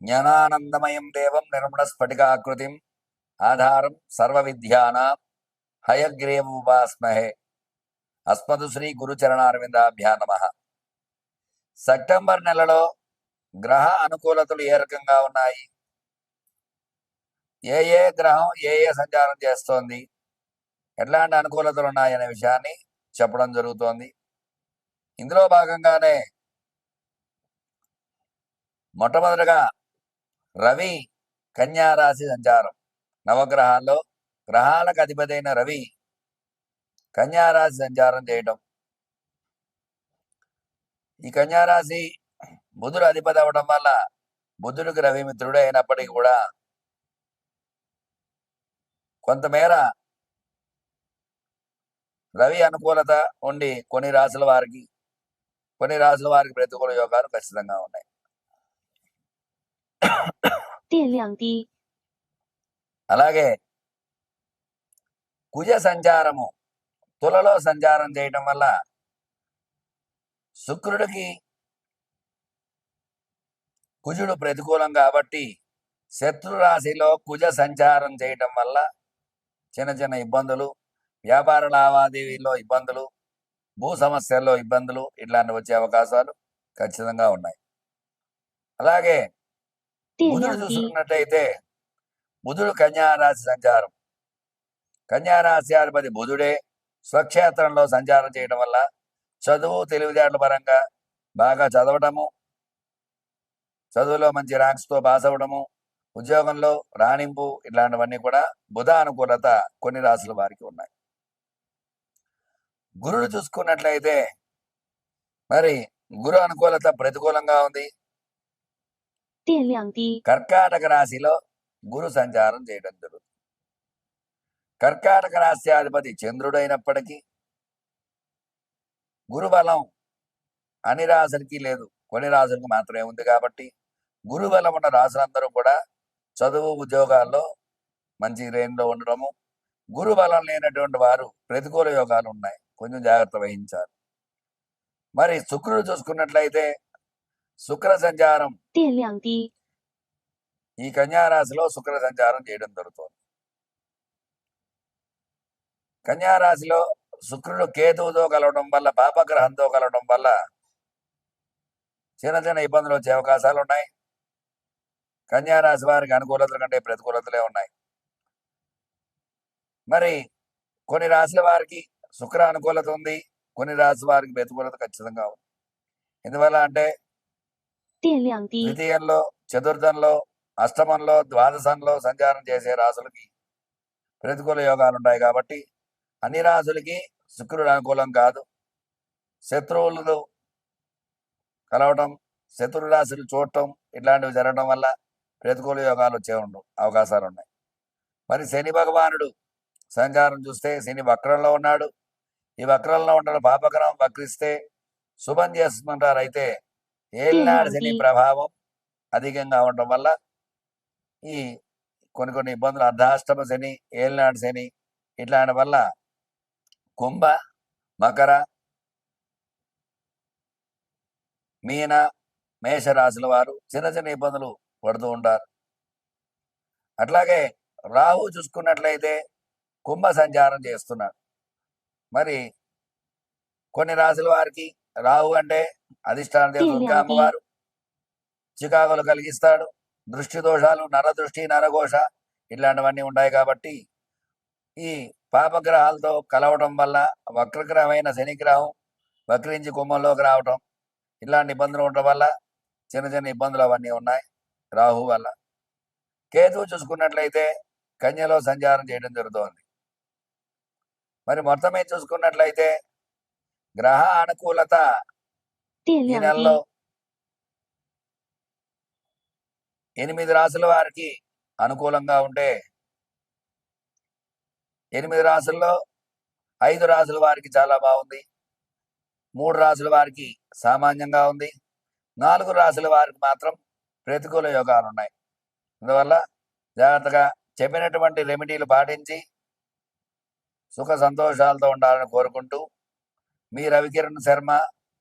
జ్ఞానానందమయం దేవం నిర్మలస్ఫటికాకృతిం ఆధారం సర్వవిద్యానాం హయగ్రీవముపాస్మహే. అస్మదు శ్రీ గురుచరణారవిందాభ్యా నమః. సెప్టెంబర్ నెలలో గ్రహ అనుకూలతలు ఏ రకంగా ఉన్నాయి, ఏ గ్రహం ఏ సంచారం చేస్తోంది, ఎట్లాంటి అనుకూలతలు ఉన్నాయనే విషయాన్ని చెప్పడం జరుగుతోంది. ఇందులో భాగంగానే మొట్టమొదటిగా రవి కన్యా రాశి సంచారం. నవగ్రహాల్లో గ్రహాలకు అధిపతి అయిన రవి కన్యా రాశి సంచారం చేయటం. ఈ కన్యా రాశి బుధుడు అధిపతి అవడం వల్ల బుధుడికి రవి మిత్రుడు అయినప్పటికీ కూడా కొంతమేర రవి అనుకూలత ఉండి కొన్ని రాశుల వారికి ప్రతికూల యోగాలు ఖచ్చితంగా ఉన్నాయి. అలాగే కుజ సంచారము తులలో సంచారం చేయటం వల్ల శుక్రుడికి కుజుడు ప్రతికూలం కాబట్టి శత్రు రాశిలో కుజ సంచారం చేయటం వల్ల చిన్న చిన్న ఇబ్బందులు, వ్యాపార లావాదేవీల్లో ఇబ్బందులు, భూ సమస్యల్లో ఇబ్బందులు ఇట్లాంటి వచ్చే అవకాశాలు ఖచ్చితంగా ఉన్నాయి. అలాగే బుధుడు చూసుకున్నట్లయితే బుధుడు కన్యారాశి సంచారం. కన్యారాశి అధిపతి బుధుడే స్వక్షేత్రంలో సంచారం చేయడం వల్ల చదువు తెలివితేటల పరంగా బాగా చదవటము, చదువులో మంచి ర్యాంక్స్తో పాస్ అవ్వడము, ఉద్యోగంలో రాణింపు ఇట్లాంటివన్నీ కూడా బుధ అనుకూలత కొన్ని రాశుల వారికి ఉన్నాయి. గురుడు చూసుకున్నట్లయితే మరి గురు అనుకూలత ప్రతికూలంగా ఉంది. కర్కాటక రాశిలో గురు సంచారం చేయడం జరుగుతుంది. కర్కాటక రాశ్యాధిపతి చంద్రుడైనప్పటికీ గురుబలం అన్ని రాశులకి లేదు, కొన్ని రాశులకు మాత్రమే ఉంది. కాబట్టి గురుబలం ఉన్న రాశులందరూ కూడా చదువు ఉద్యోగాల్లో మంచి రేంజ్లో ఉండడము, గురుబలం లేనటువంటి వారు ప్రతికూల యోగాలు ఉన్నాయి, కొంచెం జాగ్రత్త వహించాలి. మరి శుక్రుడు చూసుకున్నట్లయితే శుక్ర సంచారం ఈ కన్యారాశిలో శుక్ర సంచారం చేయడం జరుగుతుంది. కన్యారాశిలో శుక్రుడు కేతువుతో కలవడం వల్ల, పాపగ్రహంతో కలవడం వల్ల చిన్న చిన్న ఇబ్బందులు వచ్చే అవకాశాలు ఉన్నాయి. కన్యారాశి వారికి అనుకూలతల కంటే ప్రతికూలతలే ఉన్నాయి. మరి కొన్ని రాశుల వారికి శుక్ర అనుకూలత ఉంది, కొన్ని రాశి వారికి ప్రతికూలత ఖచ్చితంగా ఉంది. ఎందువల్ల అంటే ద్వితీయంలో, చతుర్థంలో, అష్టమంలో, ద్వాదశంలో సంచారం చేసే రాశులకి ప్రతికూల యోగాలు ఉంటాయి. కాబట్టి అన్ని రాశులకి శుక్రుడు అనుకూలం కాదు. శత్రువులు కలవటం, శత్రు రాశులు చూడటం ఇట్లాంటివి జరగడం వల్ల ప్రతికూల యోగాలు వచ్చే అవకాశాలు ఉన్నాయి. మరి శని భగవానుడు సంచారం చూస్తే శని వక్రంలో ఉన్నాడు. ఈ వక్రంలో ఉండడం పాపగ్రహం వక్రిస్తే శుభం చేస్తుంటారు. అయితే ఏలినాడు శని ప్రభావం అధికంగా ఉండడం వల్ల ఈ కొన్ని ఇబ్బందులు, అర్ధాష్టమ శని, ఏలినాడు శని ఇట్లాంటి వల్ల కుంభ, మకర, మీన, మేషరాశుల వారు చిన్న చిన్న ఇబ్బందులు పడుతూ ఉంటారు. అట్లాగే రాహు చూసుకున్నట్లయితే కుంభ సంచారం చేస్తున్నాడు. మరి కొన్ని రాశుల వారికి రాహు అంటే అధిష్టాన దేవత దుర్గా అమ్మవారు చికాకులు కలిగిస్తాడు. దృష్టి దోషాలు, నరదృష్టి, నరఘోష ఇట్లాంటివన్నీ ఉంటాయి. కాబట్టి ఈ పాపగ్రహాలతో కలవడం వల్ల వక్రగ్రహమైన శనిగ్రహం వక్రించి కుంభంలోకి రావటం ఇలాంటి ఇబ్బందులు ఉండడం వల్ల చిన్న చిన్న ఇబ్బందులు అవన్నీ ఉన్నాయి రాహు వల్ల. కేతువు చూసుకున్నట్లయితే కన్యలో సంచారం చేయడం జరుగుతోంది. మరి మొత్తం మీద చూసుకున్నట్లయితే గ్రహ అనుకూలత ఈ నెలలో 8 రాశుల వారికి అనుకూలంగా ఉంటే 8 రాశుల్లో 5 రాశుల వారికి చాలా బాగుంది, 3 రాశుల వారికి సామాన్యంగా ఉంది, 4 రాశుల వారికి మాత్రం ప్రతికూల యోగాలు ఉన్నాయి. అందువల్ల జాగ్రత్తగా చెప్పినటువంటి రెమెడీలు పాటించి సుఖ సంతోషాలతో ఉండాలని కోరుకుంటూ మీ రవికిరణ్ శర్మ,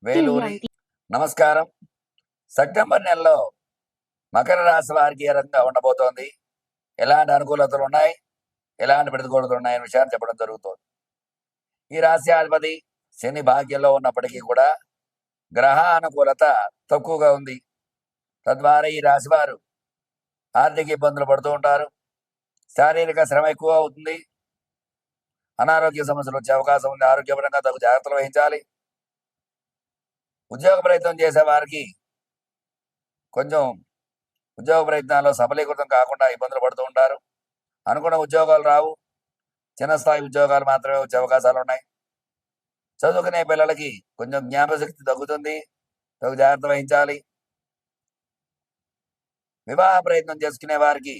వేలూరి. నమస్కారం. సెప్టెంబర్ నెలలో మకర రాశి వారికి ఏ రకంగా ఉండబోతోంది, ఎలాంటి అనుకూలతలు ఉన్నాయి, ఎలాంటి ప్రతికూలతలు ఉన్నాయనే విషయాన్ని చెప్పడం జరుగుతోంది. ఈ రాశ్యాధిపతి శని భాగ్యంలో ఉన్నప్పటికీ కూడా గ్రహ అనుకూలత తక్కువగా ఉంది. తద్వారా ఈ రాశి వారు ఆర్థిక ఇబ్బందులు పడుతూ ఉంటారు. శారీరక శ్రమ ఎక్కువ అవుతుంది. అనారోగ్య సమస్యలు వచ్చే అవకాశం ఉంది. ఆరోగ్యపరంగా తగు జాగ్రత్తలు వహించాలి. ఉద్యోగ ప్రయత్నం చేసే వారికి కొంచెం ఉద్యోగ ప్రయత్నాల్లో సఫలీకృతం కాకుండా ఇబ్బందులు పడుతూ ఉంటారు. అనుకున్న ఉద్యోగాలు రావు. చిన్న స్థాయి ఉద్యోగాలు మాత్రమే వచ్చే అవకాశాలు ఉన్నాయి. చదువుకునే పిల్లలకి కొంచెం జ్ఞాపశక్తి తగ్గుతుంది. తగు జాగ్రత్త వహించాలి. వివాహ ప్రయత్నం చేసుకునే వారికి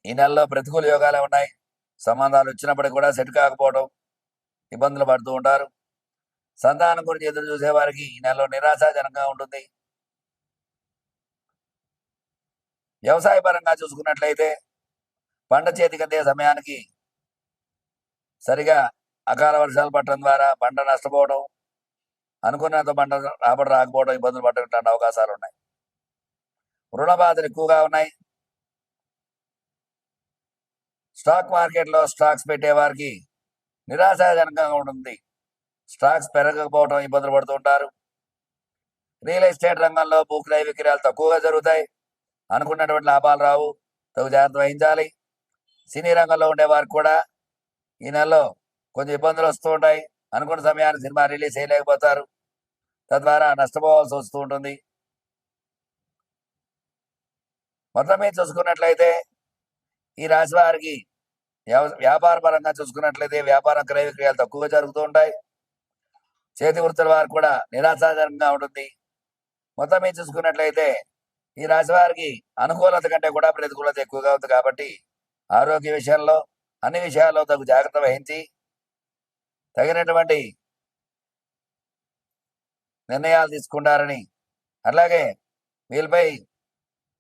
ఈ నెలలో ప్రతికూల యోగాలే ఉన్నాయి. సంబంధాలు వచ్చినప్పటికీ కూడా సెట్ కాకపోవడం, ఇబ్బందులు పడుతూ ఉంటారు. సంతానం గురించి ఎదురు చూసే వారికి ఈ నెలలో నిరాశాజనకంగా ఉంటుంది. వ్యవసాయ పరంగా చూసుకున్నట్లయితే పంట చేతికి అందే సమయానికి సరిగా అకాల వర్షాలు పడటం ద్వారా పంట నష్టపోవడం, అనుకున్నంత పంట రాబడి రాకపోవడం, ఇబ్బందులు పడటం అవకాశాలు ఉన్నాయి. రుణ బాధలు ఎక్కువగా ఉన్నాయి. స్టాక్ మార్కెట్లో స్టాక్స్ పెట్టే వారికి నిరాశాజనకంగా ఉంటుంది. స్టాక్స్ పెరగకపోవడం, ఇబ్బందులు పడుతూ ఉంటారు. రియల్ ఎస్టేట్ రంగంలో భూ క్రయ విక్రయాలు తక్కువగా జరుగుతాయి. అనుకున్నటువంటి లాభాలు రావు. తగు జాగ్రత్త వహించాలి. సినీ రంగంలో ఉండే వారికి కూడా ఈ నెలలో కొంచెం ఇబ్బందులు వస్తూ ఉంటాయి. అనుకున్న సమయానికి సినిమా రిలీజ్ చేయలేకపోతారు. తద్వారా నష్టపోవాల్సి వస్తూ ఉంటుంది. మొత్తం మీద చూసుకున్నట్లయితే ఈ రాశి వారికి వ్యాపార పరంగా చూసుకున్నట్లయితే వ్యాపారం క్రయ విక్రయాలు తక్కువగా జరుగుతూ ఉంటాయి. చేతి వృత్తుల వారు కూడా నిరాశాజనకంగా ఉంటుంది. మొత్తం మీద చూసుకున్నట్లయితే ఈ రాశి వారికి అనుకూలత కంటే కూడా ప్రతికూలత ఎక్కువగా ఉంది. కాబట్టి ఆరోగ్య విషయంలో అన్ని విషయాల్లో తగు జాగ్రత్త వహించి తగినటువంటి నిర్ణయాలు తీసుకుంటారని, అట్లాగే వీళ్ళపై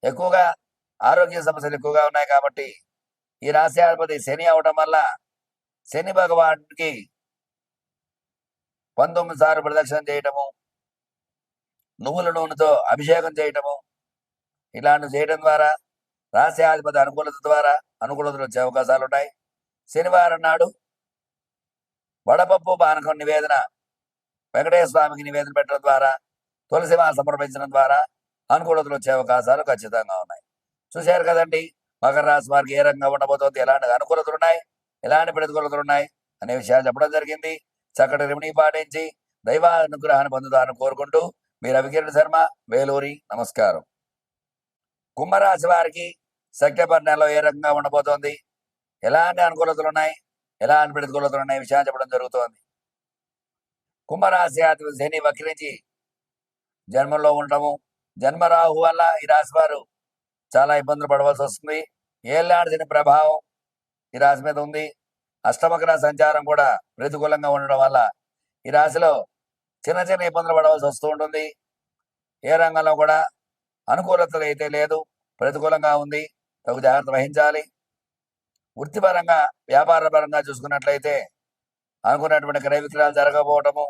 ఎక్కువగా ఆరోగ్య సమస్యలు ఎక్కువగా ఉన్నాయి. కాబట్టి ఈ రాశ్యాధిపతి శని అవడం వల్ల శని భగవానుడికి 19 సార్లు ప్రదక్షిణ చేయటము, నువ్వుల నూనెతో అభిషేకం చేయటము, ఇలాంటివి చేయడం ద్వారా రాశ్యాధిపతి అనుకూలత ద్వారా అనుకూలతలు వచ్చే అవకాశాలు ఉన్నాయి. శనివారం నాడు వడపప్పు పానకం నివేదన వెంకటేశ్వర స్వామికి నివేదన పెట్టడం ద్వారా, తులసి మాల సమర్పించడం ద్వారా అనుకూలతలు వచ్చే అవకాశాలు ఖచ్చితంగా ఉన్నాయి. చూశారు కదండి, మకర రాశి వారికి ఏ రకంగా ఉండబోతోంది, ఎలాంటి అనుకూలతలు ఉన్నాయి, ఎలాంటి ప్రతికూలతలు ఉన్నాయి అనే విషయాలు చెప్పడం జరిగింది. చక్కటి రెమెడీ పాటించి దైవ అనుగ్రహాన్ని పొందుతారని కోరుకుంటూ మీ రవికిరణ్ శర్మ, వేలూరి. నమస్కారం. కుంభరాశి వారికి సెప్టెంబర్ నెలలో ఏ రకంగా ఉండబోతోంది, ఎలాంటి అనుకూలతలు ఉన్నాయి, ఎలాంటి ప్రతికూలతలు ఉన్నాయి విషయాలు చెప్పడం జరుగుతోంది. కుంభరాశి అధిపతి శని వక్రించి జన్మంలో ఉండటము, జన్మరాహు వల్ల ఈ రాశి వారు చాలా ఇబ్బందులు పడవలసి వస్తుంది. ఏళ్ళనాడు శని ప్రభావం ఈ రాశి మీద ఉంది. అష్టమగ్రహ సంచారం కూడా ప్రతికూలంగా ఉండడం వల్ల ఈ రాశిలో చిన్న చిన్న ఇబ్బందులు పడవలసి వస్తూ ఉంటుంది. ఏ రంగంలో కూడా అనుకూలతలు అయితే లేదు, ప్రతికూలంగా ఉంది. తగు జాగ్రత్త వహించాలి. వృత్తిపరంగా వ్యాపార పరంగా చూసుకున్నట్లయితే అనుకున్నటువంటి క్రయ విక్రయాలు జరగకపోవడము,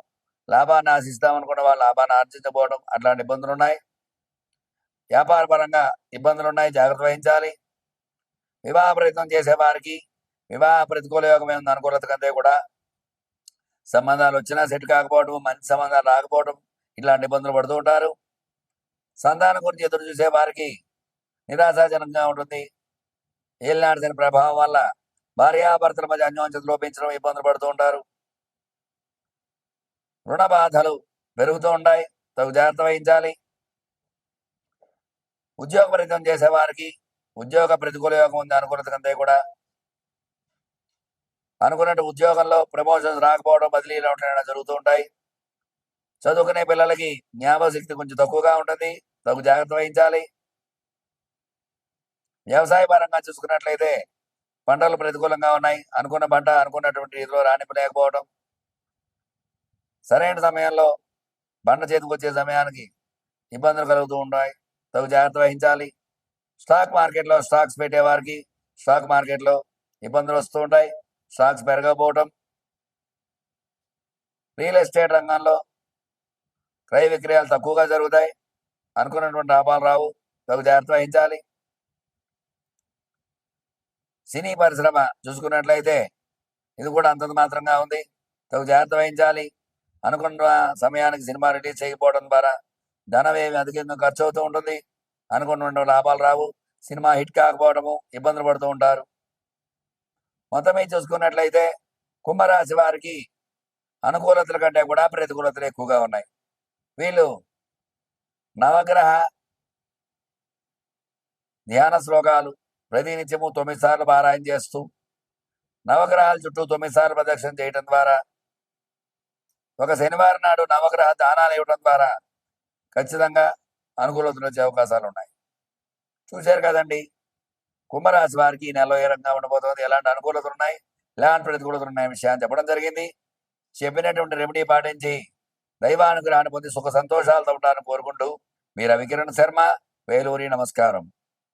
లాభాన్ని ఆశిస్తామనుకున్న వాళ్ళు లాభాన్ని ఆర్జించకపోవడం, అట్లాంటి ఇబ్బందులు ఉన్నాయి. వ్యాపార పరంగా ఇబ్బందులు ఉన్నాయి, జాగ్రత్త వహించాలి. వివాహ ప్రయత్నం చేసే వారికి వివాహ ప్రతికూల యోగమే ఉంది. అనుకూలత కంటే కూడా సంబంధాలు వచ్చినా సెట్ కాకపోవడం, మంచి సంబంధాలు రాకపోవడం, ఇట్లాంటి ఇబ్బందులు పడుతూ ఉంటారు. సంతానం గురించి ఎదురు చూసే వారికి నిరాశాజనకంగా ఉంటుంది. ఏలినాటి శని ప్రభావం వల్ల భార్యాభర్తల మధ్య అన్యోన్యత లోపించడం, ఇబ్బందులు పడుతూ ఉంటారు. రుణ బాధలు పెరుగుతూ ఉంటాయి, తగు జాగ్రత్త వహించాలి. ఉద్యోగ ప్రయత్నం చేసే వారికి ఉద్యోగ ప్రతికూల యోగం ఉంది. అనుకూలత కంటే కూడా అనుకున్నట్టు ఉద్యోగంలో ప్రమోషన్స్ రాకపోవడం, బదిలీలు అవడం జరుగుతూ ఉంటాయి. చదువుకునే పిల్లలకి జ్ఞాపకశక్తి కొంచెం తక్కువగా ఉంటుంది, తగు జాగ్రత్త వహించాలి. వ్యవసాయ పరంగా చూసుకున్నట్లయితే పంటలు ప్రతికూలంగా ఉన్నాయి. అనుకున్న పంట అనుకున్నటువంటి రీతిలో రాణింపలేకపోవడం, సరైన సమయంలో పంట చేతికి వచ్చే సమయానికి ఇబ్బందులు కలుగుతూ ఉంటాయి, తగు జాగ్రత్త వహించాలి. స్టాక్ మార్కెట్లో స్టాక్స్ పెట్టేవారికి స్టాక్ మార్కెట్లో ఇబ్బందులు వస్తూ ఉంటాయి, స్టాక్స్ పెరగకపోవడం. రియల్ ఎస్టేట్ రంగంలో క్రయ విక్రయాలు తక్కువగా జరుగుతాయి, అనుకున్నటువంటి లాభాలు రావు. తగు జాగ్రత్త వహించాలి. సినీ పరిశ్రమ చూసుకున్నట్లయితే ఇది కూడా అంతంత మాత్రంగా ఉంది. తగు జాగ్రత్త వహించాలి. అనుకున్న సమయానికి సినిమా రిలీజ్ చేయకపోవడం ద్వారా ధనవేమి అధికంగా ఖర్చు అవుతూ ఉంటుంది. అనుకున్న లాభాలు రావు. సినిమా హిట్ కాకపోవడము, ఇబ్బందులు పడుతూ ఉంటారు. మొత్తం మీద చూసుకున్నట్లయితే కుంభరాశి వారికి అనుకూలతల కంటే కూడా ప్రతికూలతలు ఎక్కువగా ఉన్నాయి. వీళ్ళు నవగ్రహ ధ్యాన శ్లోకాలు ప్రతినిత్యము 9 సార్లు పారాయణ చేస్తూ నవగ్రహాల చుట్టూ 9 సార్లు ప్రదక్షిణ చేయడం ద్వారా, ఒక శనివారం నాడు నవగ్రహ దానాలు ఇవ్వడం ద్వారా ఖచ్చితంగా అనుకూలతలు వచ్చే అవకాశాలు ఉన్నాయి. చూశారు కదండి, కుంభరాశి వారికి ఈ నెలలో ఏ రకంగా ఉండబోతుంది, ఎలాంటి అనుకూలతలు ఉన్నాయి, ఎలాంటి ప్రతికూలతలు ఉన్నాయి విషయాన్ని చెప్పడం జరిగింది. చెప్పినటువంటి రెమెడీ పాటించి దైవానుగ్రహాన్ని పొంది సుఖ సంతోషాలతో ఉండాలని కోరుకుంటూ మీ రవికిరణ్ శర్మ, వేలూరి. నమస్కారం.